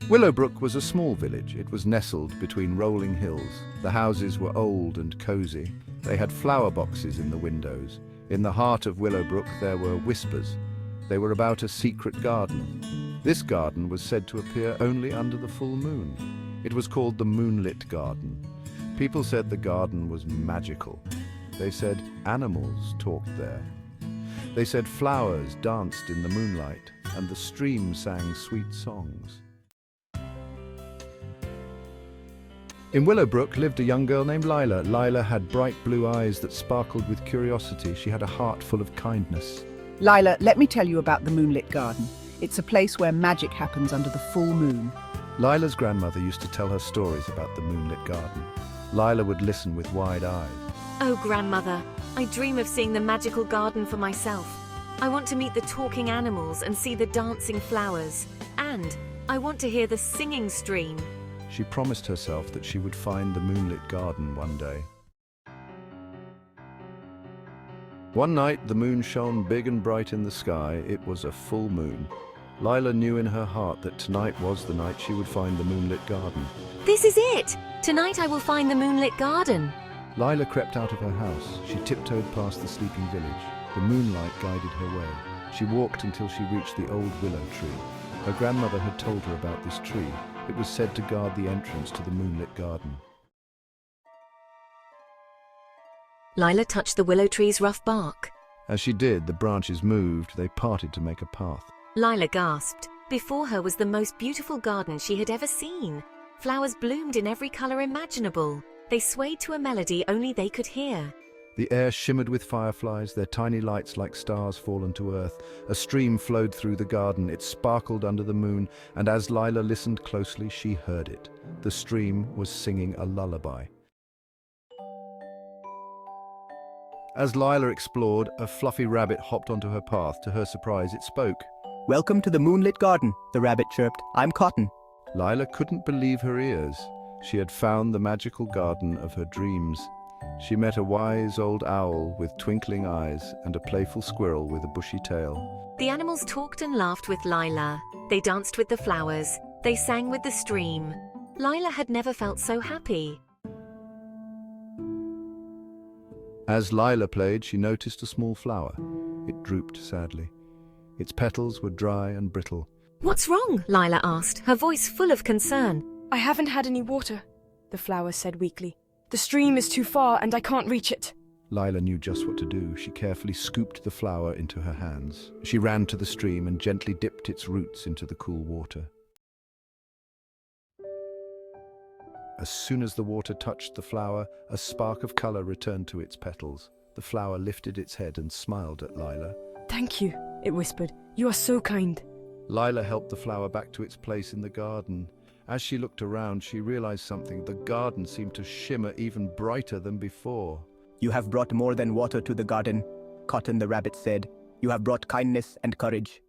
Willowbrook was a small village. It was nestled between rolling hills. The houses were old and cozy. They had flower boxes in the windows. In the heart of Willowbrook there were whispers. They were about a secret garden. This garden was said to appear only under the full moon. It was called the Moonlit Garden. People said the garden was magical. They said animals talked there. They said flowers danced in the moonlight and the stream sang sweet songs. In Willowbrook lived a young girl named Lila. Lila had bright blue eyes that sparkled with curiosity. She had a heart full of kindness. Lila, let me tell you about the Moonlit Garden. It's a place where magic happens under the full moon. Lila's grandmother used to tell her stories about the Moonlit Garden. Lila would listen with wide eyes. Oh, grandmother, I dream of seeing the magical garden for myself. I want to meet the talking animals and see the dancing flowers. And I want to hear the singing stream. She promised herself that she would find the Moonlit Garden one day. One night, the moon shone big and bright in the sky. It was a full moon. Lila knew in her heart that tonight was the night she would find the Moonlit Garden. This is it! Tonight I will find the moonlit garden. Lila crept out of her house. She tiptoed past the sleeping village. The moonlight guided her way. She walked until she reached the old willow tree. Her grandmother had told her about this tree. It was said to guard the entrance to the Moonlit Garden. Lila touched the willow tree's rough bark. As she did, the branches moved. They parted to make a path. Lila gasped. Before her was the most beautiful garden she had ever seen. Flowers bloomed in every color imaginable. They swayed to a melody only they could hear. The air shimmered with fireflies, their tiny lights like stars fallen to earth. A stream flowed through the garden. It sparkled under the moon, and as Lila listened closely, she heard it. The stream was singing a lullaby. As Lila explored, a fluffy rabbit hopped onto her path. To her surprise, it spoke. "Welcome to the Moonlit Garden," the rabbit chirped. "I'm Cotton." Lila couldn't believe her ears. She had found the magical garden of her dreams. She met a wise old owl with twinkling eyes and a playful squirrel with a bushy tail. The animals talked and laughed with Lila. They danced with the flowers. They sang with the stream. Lila had never felt so happy. As Lila played, she noticed a small flower. It drooped sadly. Its petals were dry and brittle. "What's wrong?" Lila asked, her voice full of concern. "I haven't had any water," the flower said weakly. "The stream is too far and I can't reach it." Lila knew just what to do. She carefully scooped the flower into her hands. She ran to the stream and gently dipped its roots into the cool water. As soon as the water touched the flower, a spark of color returned to its petals. The flower lifted its head and smiled at Lila. "Thank you," it whispered. "You are so kind." Lila helped the flower back to its place in the garden. As she looked around, she realized something. The garden seemed to shimmer even brighter than before. "You have brought more than water to the garden," Cotton the rabbit said. "You have brought kindness and courage."